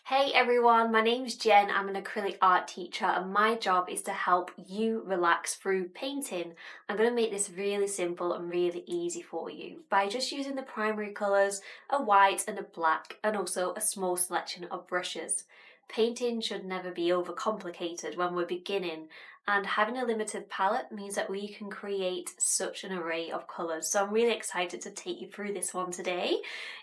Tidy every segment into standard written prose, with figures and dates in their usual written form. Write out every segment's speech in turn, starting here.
Hey everyone, my name's Jen. I'm an acrylic art teacher and my job is to help you relax through painting. I'm going to make this really simple and really easy for you by just using the primary colours, a white and a black, and also a small selection of brushes. Painting should never be overcomplicated when we're beginning, and having a limited palette means that we can create such an array of colours. So I'm really excited to take you through this one today.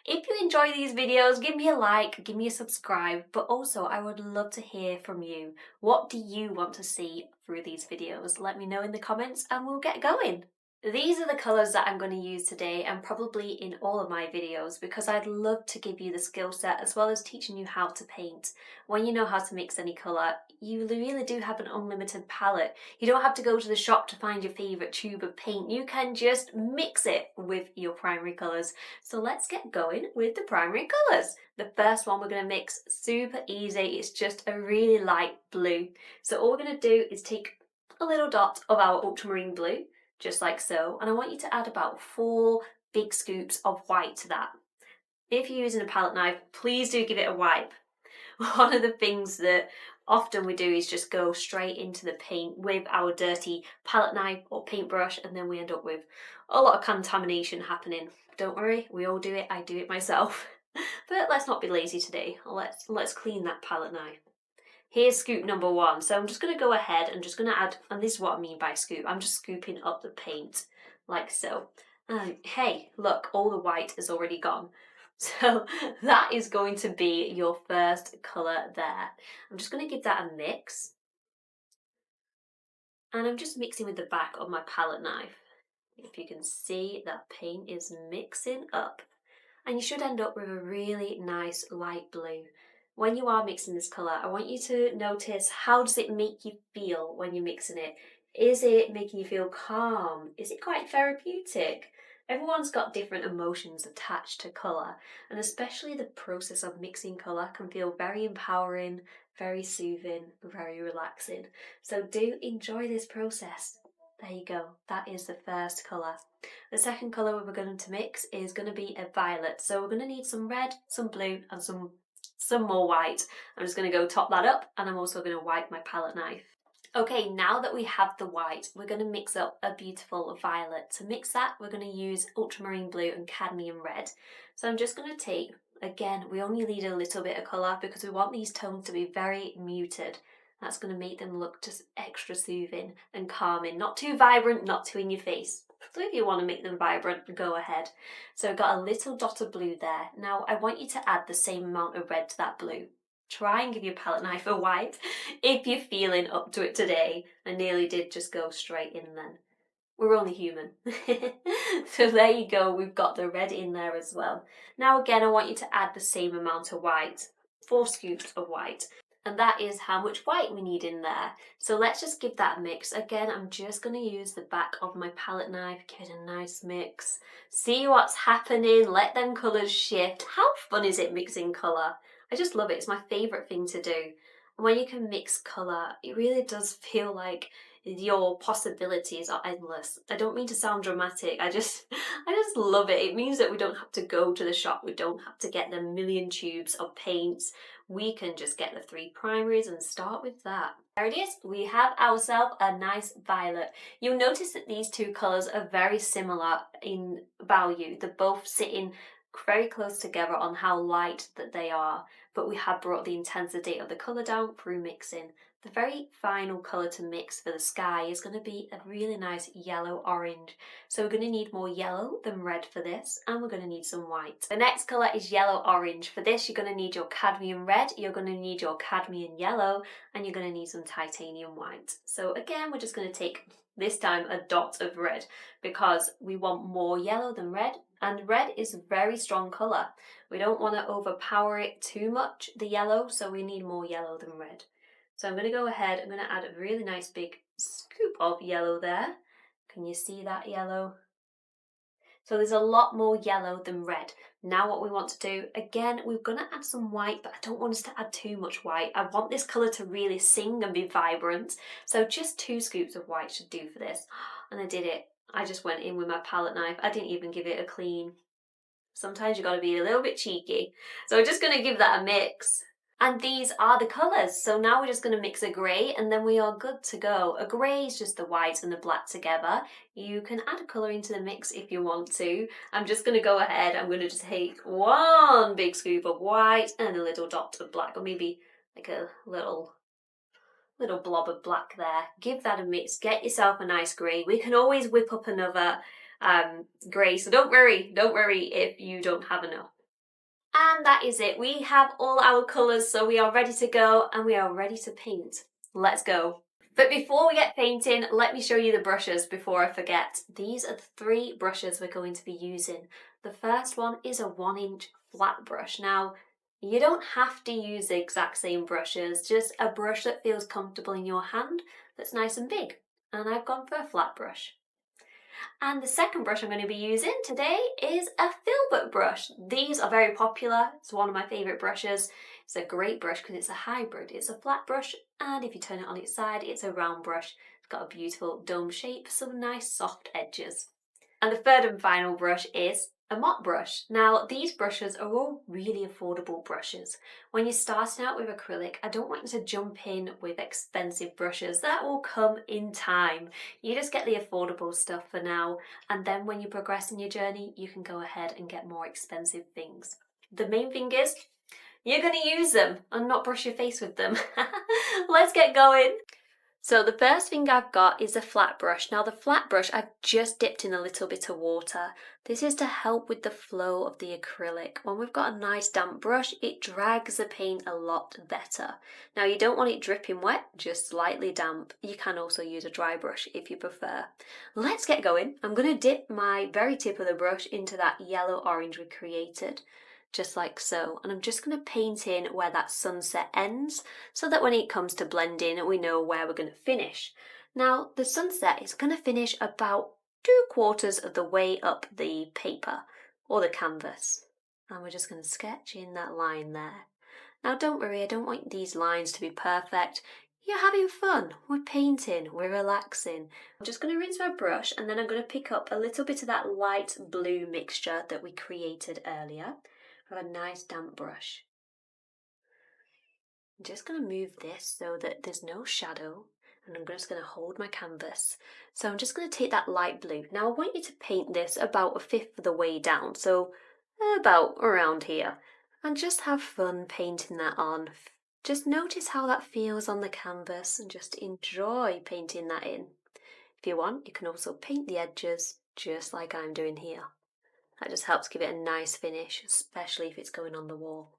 If you enjoy these videos, give me a like, give me a subscribe, but also I would love to hear from you. What do you want to see through these videos? Let me know in the comments and we'll get going. These are the colours that I'm going to use today and probably in all of my videos because I'd love to give you the skill set as well as teaching you how to paint. When you know how to mix any colour, you really do have an unlimited palette. You don't have to go to the shop to find your favourite tube of paint. You can just mix it with your primary colours. So let's get going with the primary colours. The first one we're going to mix, super easy, it's just a really light blue. So all we're going to do is take a little dot of our ultramarine blue, just like so, and I want you to add about 4 big scoops of white to that. If you're using a palette knife, please do give it a wipe. One of the things that often we do is just go straight into the paint with our dirty palette knife or paintbrush, and then we end up with a lot of contamination happening. Don't worry, we all do it, I do it myself. But let's not be lazy today. Let's clean that palette knife. Here's scoop number 1. So I'm just going to go ahead and just going to add, and this is what I mean by scoop, I'm just scooping up the paint like so. And hey, look, all the white is already gone. So that is going to be your first colour there. I'm just going to give that a mix. And I'm just mixing with the back of my palette knife. If you can see, that paint is mixing up. And you should end up with a really nice light blue. When you are mixing this colour, I want you to notice, how does it make you feel when you're mixing it? Is it making you feel calm? Is it quite therapeutic? Everyone's got different emotions attached to colour, and especially the process of mixing colour can feel very empowering, very soothing, very relaxing. So do enjoy this process. There you go, that is the first colour. The second colour we're going to mix is going to be a violet. So we're going to need some red, some blue and some more white. I'm just going to go top that up, and I'm also going to wipe my palette knife. Okay, now that we have the white, we're going to mix up a beautiful violet. To mix that, we're going to use Ultramarine Blue and Cadmium Red. So I'm just going to take, again, we only need a little bit of colour because we want these tones to be very muted. That's going to make them look just extra soothing and calming. Not too vibrant, not too in your face. So if you want to make them vibrant, go ahead. So I've got a little dot of blue there. Now I want you to add the same amount of red to that blue. Try and give your palette knife a wipe if you're feeling up to it today. I nearly did just go straight in then. We're only human. So there you go, we've got the red in there as well. Now again, I want you to add the same amount of white, 4 scoops of white. And that is how much white we need in there. So let's just give that a mix. Again, I'm just going to use the back of my palette knife, get a nice mix. See what's happening, let them colours shift. How fun is it mixing colour? I just love it, it's my favourite thing to do. And when you can mix colour, it really does feel like your possibilities are endless. I don't mean to sound dramatic, I just love it. It means that we don't have to go to the shop, we don't have to get the million tubes of paints. We can just get the 3 primaries and start with that. There it is, we have ourselves a nice violet. You'll notice that these 2 colours are very similar in value. They're both sitting very close together on how light that they are, but we have brought the intensity of the colour down through mixing. The very final colour to mix for the sky is going to be a really nice yellow orange. So we're going to need more yellow than red for this, and we're going to need some white. The next colour is yellow orange. For this you're going to need your cadmium red, you're going to need your cadmium yellow, and you're going to need some titanium white. So again, we're just going to take this time a dot of red because we want more yellow than red, and red is a very strong colour. We don't want to overpower it too much, the yellow, so we need more yellow than red. So I'm going to go ahead, I'm going to add a really nice big scoop of yellow there. Can you see that yellow? So there's a lot more yellow than red. Now what we want to do, again, we're going to add some white, but I don't want us to add too much white. I want this colour to really sing and be vibrant. So just 2 scoops of white should do for this. And I did it. I just went in with my palette knife. I didn't even give it a clean. Sometimes you got to be a little bit cheeky. So I'm just going to give that a mix. And these are the colours. So now we're just going to mix a grey and then we are good to go. A grey is just the white and the black together. You can add a colour into the mix if you want to. I'm just going to go ahead. I'm going to just take one big scoop of white and a little dot of black, or maybe like a little blob of black there. Give that a mix. Get yourself a nice grey. We can always whip up another grey, so don't worry if you don't have enough. And that is it. We have all our colours, so we are ready to go and we are ready to paint. Let's go. But before we get painting, let me show you the brushes before I forget. These are the 3 brushes we're going to be using. The first one is a 1-inch flat brush. Now, you don't have to use the exact same brushes, just a brush that feels comfortable in your hand that's nice and big. And I've gone for a flat brush. And the second brush I'm going to be using today is a filbert brush. These are very popular. It's one of my favourite brushes. It's a great brush because it's a hybrid. It's a flat brush, and if you turn it on its side, it's a round brush. It's got a beautiful dome shape, some nice soft edges. And the third and final brush is a mop brush. Now, these brushes are all really affordable brushes. When you're starting out with acrylic, I don't want you to jump in with expensive brushes. That will come in time. You just get the affordable stuff for now, and then when you progress in your journey, you can go ahead and get more expensive things. The main thing is, you're going to use them and not brush your face with them. Let's get going. So the first thing I've got is a flat brush. Now the flat brush I've just dipped in a little bit of water. This is to help with the flow of the acrylic. When we've got a nice damp brush, it drags the paint a lot better. Now you don't want it dripping wet, just slightly damp. You can also use a dry brush if you prefer. Let's get going. I'm going to dip my very tip of the brush into that yellow orange we created. Just like so, and I'm just going to paint in where that sunset ends so that when it comes to blending we know where we're going to finish. Now the sunset is going to finish about 2/4 of the way up the paper or the canvas, and we're just going to sketch in that line there. Now don't worry, I don't want these lines to be perfect. You're having fun, we're painting, we're relaxing. I'm just going to rinse my brush and then I'm going to pick up a little bit of that light blue mixture that we created earlier. I have a nice damp brush. I'm just going to move this so that there's no shadow, and I'm just going to hold my canvas. So I'm just going to take that light blue. Now I want you to paint this about 1/5 of the way down, so about around here, and just have fun painting that on. Just notice how that feels on the canvas and just enjoy painting that in. If you want, you can also paint the edges just like I'm doing here. That just helps give it a nice finish, especially if it's going on the wall.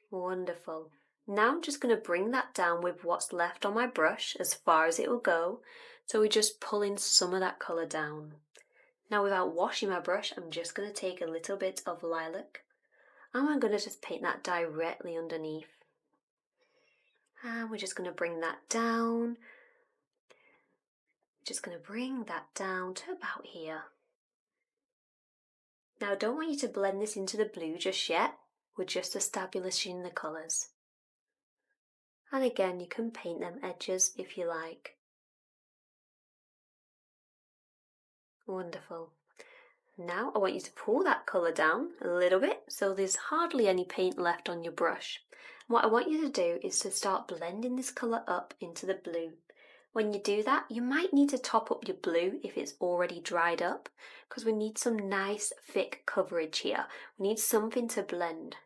Wonderful. Now I'm just going to bring that down with what's left on my brush as far as it will go. So we're just pulling some of that colour down. Now without washing my brush, I'm just going to take a little bit of lilac and I'm going to just paint that directly underneath. And we're just going to bring that down. Just going to bring that down to about here. Now I don't want you to blend this into the blue just yet. We're just establishing the colours. And again, you can paint them edges if you like. Wonderful. Now I want you to pull that colour down a little bit so there's hardly any paint left on your brush. What I want you to do is to start blending this colour up into the blue. When you do that, you might need to top up your blue if it's already dried up, because we need some nice thick coverage here. We need something to blend.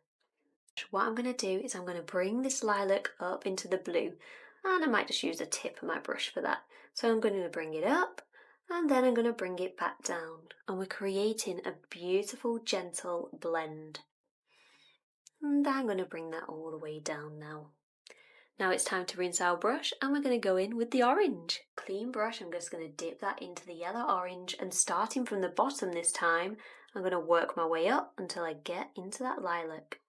What I'm going to do is I'm going to bring this lilac up into the blue, and I might just use the tip of my brush for that. So I'm going to bring it up and then I'm going to bring it back down, and we're creating a beautiful gentle blend. And I'm going to bring that all the way down now. Now it's time to rinse our brush and we're going to go in with the orange. Clean brush, I'm just going to dip that into the yellow orange, and starting from the bottom this time, I'm going to work my way up until I get into that lilac.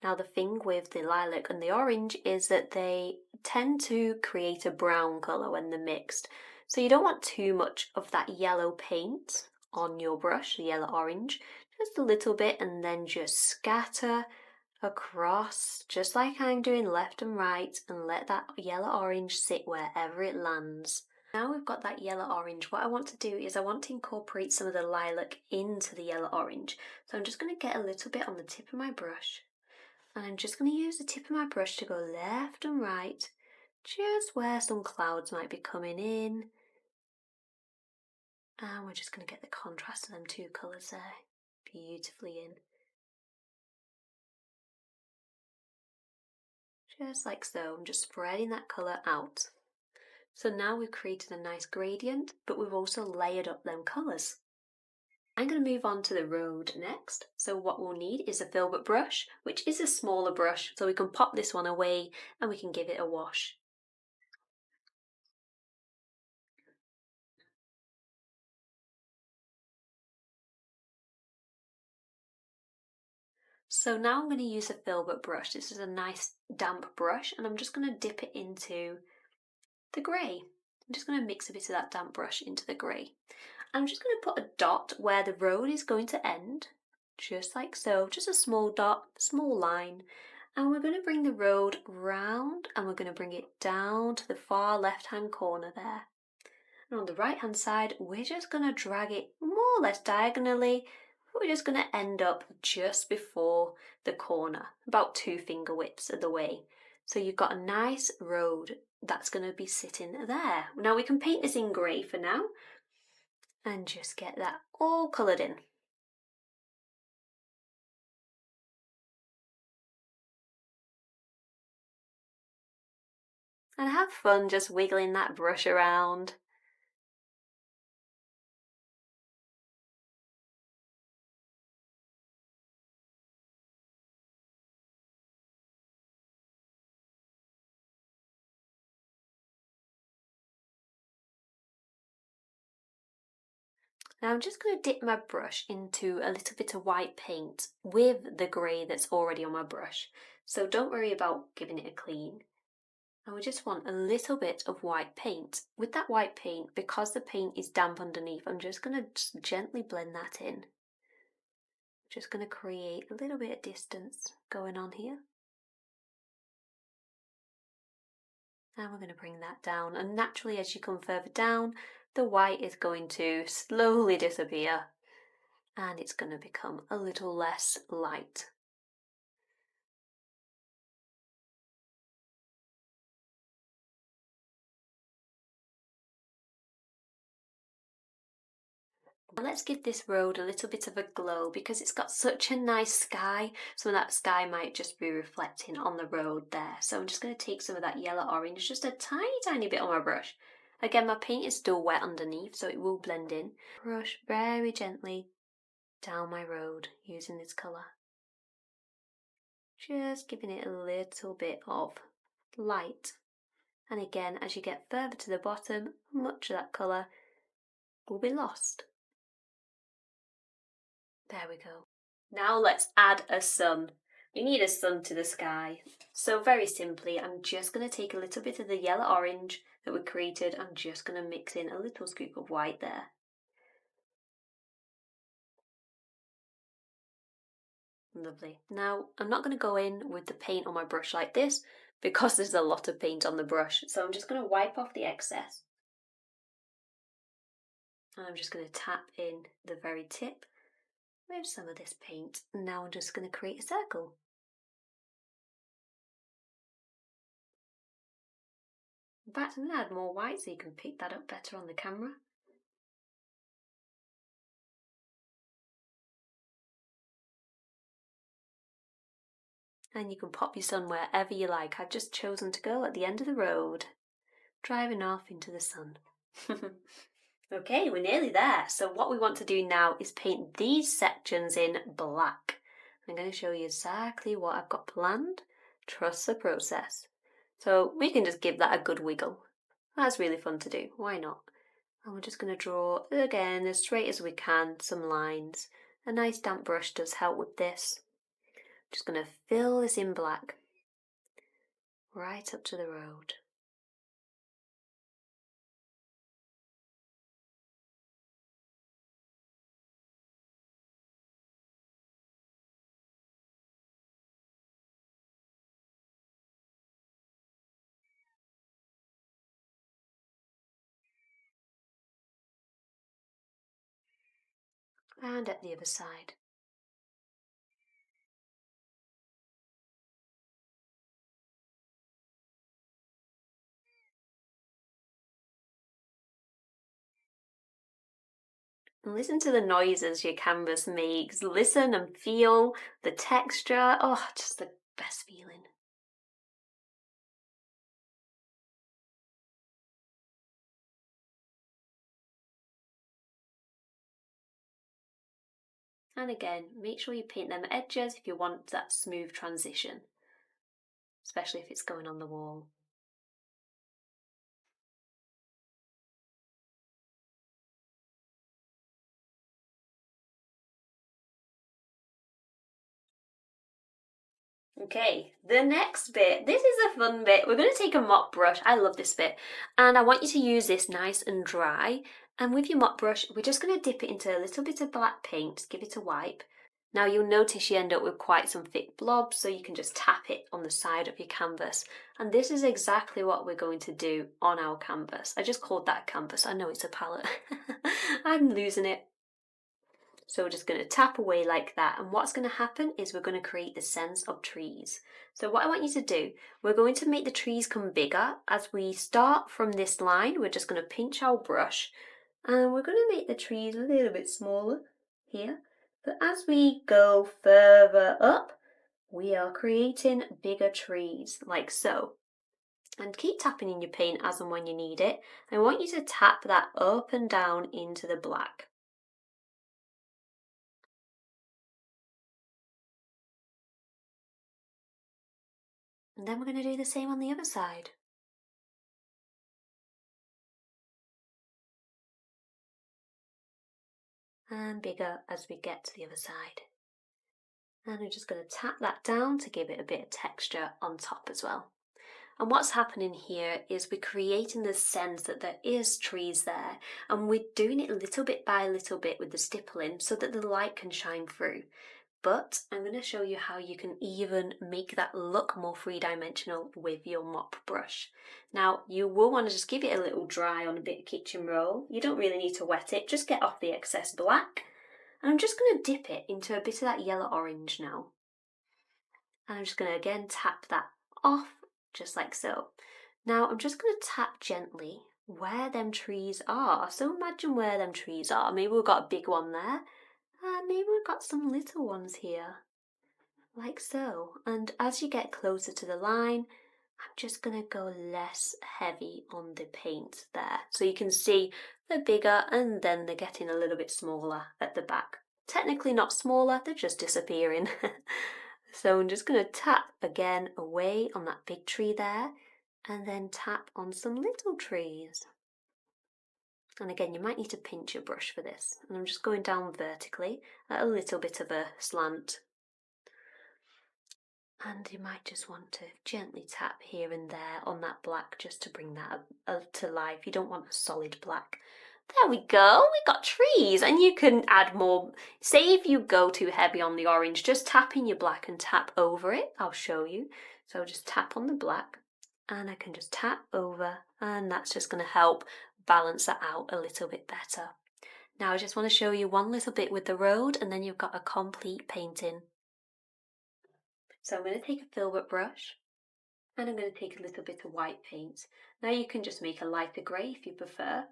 Now the thing with the lilac and the orange is that they tend to create a brown colour when they're mixed. So you don't want too much of that yellow paint on your brush, the yellow orange, just a little bit, and then just scatter across, just like I'm doing left and right, and let that yellow orange sit wherever it lands. Now we've got that yellow orange, what I want to do is I want to incorporate some of the lilac into the yellow orange. So I'm just going to get a little bit on the tip of my brush, and I'm just going to use the tip of my brush to go left and right, just where some clouds might be coming in. And we're just going to get the contrast of them two colours there beautifully in. Just like so, I'm just spreading that colour out. So now we've created a nice gradient, but we've also layered up them colours. I'm going to move on to the road next. So what we'll need is a filbert brush, which is a smaller brush, so we can pop this one away and we can give it a wash. So now I'm going to use a filbert brush. This is a nice damp brush, and I'm just going to dip it into the grey. I'm just going to mix a bit of that damp brush into the grey. I'm just going to put a dot where the road is going to end, just like so, just a small dot, small line, and we're going to bring the road round and we're going to bring it down to the far left hand corner there. And on the right hand side, we're just going to drag it more or less diagonally, but we're just going to end up just before the corner, about 2 finger widths of the way. So you've got a nice road that's going to be sitting there. Now we can paint this in grey for now, and just get that all coloured in. And have fun just wiggling that brush around. Now I'm just going to dip my brush into a little bit of white paint with the grey that's already on my brush. So don't worry about giving it a clean. And we just want a little bit of white paint. With that white paint, because the paint is damp underneath, I'm just going to gently blend that in. Just going to create a little bit of distance going on here. And we're going to bring that down, and naturally as you come further down, the white is going to slowly disappear and it's going to become a little less light. Now let's give this road a little bit of a glow because it's got such a nice sky. Some of that sky might just be reflecting on the road there. So I'm just going to take some of that yellow orange, just a tiny bit on my brush. Again, my paint is still wet underneath, so it will blend in. Brush very gently down my road using this colour. Just giving it a little bit of light. And again, as you get further to the bottom, much of that colour will be lost. There we go. Now let's add a sun. We need a sun to the sky. So very simply, I'm just going to take a little bit of the yellow orange that we created. I'm just going to mix in a little scoop of white there. Lovely. Now, I'm not going to go in with the paint on my brush like this because there's a lot of paint on the brush. So I'm just going to wipe off the excess. And I'm just going to tap in the very tip with some of this paint. Now I'm just going to create a circle. In fact, I'm going to add more white so you can pick that up better on the camera. And you can pop your sun wherever you like. I've just chosen to go at the end of the road, driving off into the sun. Okay, we're nearly there. So what we want to do now is paint these sections in black. I'm going to show you exactly what I've got planned. Trust the process. So we can just give that a good wiggle. That's really fun to do, why not? And we're just going to draw, again, as straight as we can, some lines. A nice damp brush does help with this. Just going to fill this in black, right up to the road. And at the other side. And listen to the noises your canvas makes. Listen and feel the texture. Oh, just the best feeling. And again, make sure you paint them edges if you want that smooth transition, especially if it's going on the wall. Okay, the next bit. This is a fun bit. We're going to take a mop brush. I love this bit. And I want you to use this nice and dry. And with your mop brush, we're just going to dip it into a little bit of black paint, give it a wipe. Now you'll notice you end up with quite some thick blobs, so you can just tap it on the side of your canvas. And this is exactly what we're going to do on our canvas. I just called that canvas. I know it's a palette. I'm losing it. So we're just going to tap away like that, and what's going to happen is we're going to create the sense of trees. So what I want you to do, we're going to make the trees come bigger. As we start from this line, we're just going to pinch our brush and we're going to make the trees a little bit smaller here. But as we go further up, we are creating bigger trees like so. And keep tapping in your paint as and when you need it. I want you to tap that up and down into the black. And then we're going to do the same on the other side. And bigger as we get to the other side. And we're just going to tap that down to give it a bit of texture on top as well. And what's happening here is we're creating the sense that there is trees there, and we're doing it little bit by little bit with the stippling so that the light can shine through. But I'm going to show you how you can even make that look more three-dimensional with your mop brush. Now, you will want to just give it a little dry on a bit of kitchen roll. You don't really need to wet it, just get off the excess black. And I'm just going to dip it into a bit of that yellow orange now. And I'm just going to again tap that off, just like so. Now I'm just going to tap gently where them trees are. So imagine where them trees are. Maybe we've got a big one there. Maybe we've got some little ones here, like so. And as you get closer to the line, I'm just going to go less heavy on the paint there. So you can see they're bigger and then they're getting a little bit smaller at the back. Technically not smaller, they're just disappearing. So I'm just going to tap again away on that big tree there and then tap on some little trees. And again, you might need to pinch your brush for this. And I'm just going down vertically at a little bit of a slant. And you might just want to gently tap here and there on that black just to bring that to life. You don't want a solid black. There we go, we got trees, and you can add more. Say if you go too heavy on the orange, just tap in your black and tap over it. I'll show you. So just tap on the black and I can just tap over, and that's just going to help balance that out a little bit better. Now I just want to show you one little bit with the road, and then you've got a complete painting. So I'm going to take a filbert brush and I'm going to take a little bit of white paint. Now you can just make a lighter grey if you prefer.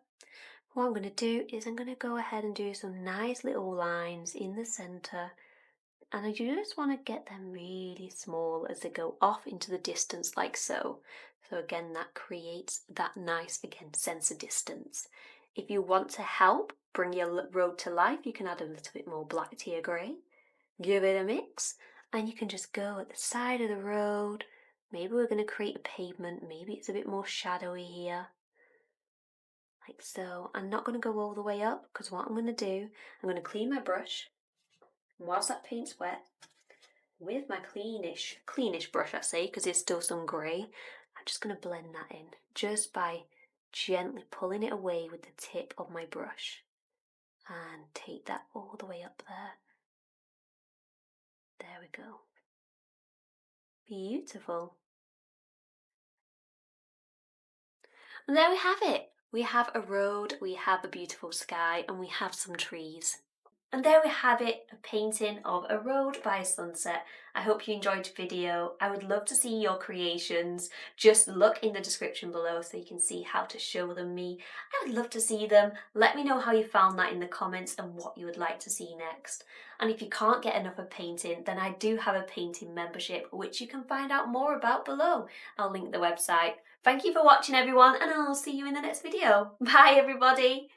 What I'm going to do is I'm going to go ahead and do some nice little lines in the centre, and I just want to get them really small as they go off into the distance like so. So again, that creates that nice, again, sense of distance. If you want to help bring your road to life, you can add a little bit more black to your grey, give it a mix, and you can just go at the side of the road. Maybe we're going to create a pavement, maybe it's a bit more shadowy here. Like so. I'm not going to go all the way up because what I'm going to do, I'm going to clean my brush. And whilst that paint's wet, with my cleanish brush I say, because there's still some grey, I'm just going to blend that in just by gently pulling it away with the tip of my brush. And take that all the way up there. There we go. Beautiful. And there we have it. We have a road, we have a beautiful sky, and we have some trees. And there we have it, a painting of a road by a sunset. I hope you enjoyed the video. I would love to see your creations. Just look in the description below so you can see how to show them me. I would love to see them. Let me know how you found that in the comments and what you would like to see next. And if you can't get enough of painting, then I do have a painting membership, which you can find out more about below. I'll link the website. Thank you for watching everyone, and I'll see you in the next video. Bye everybody!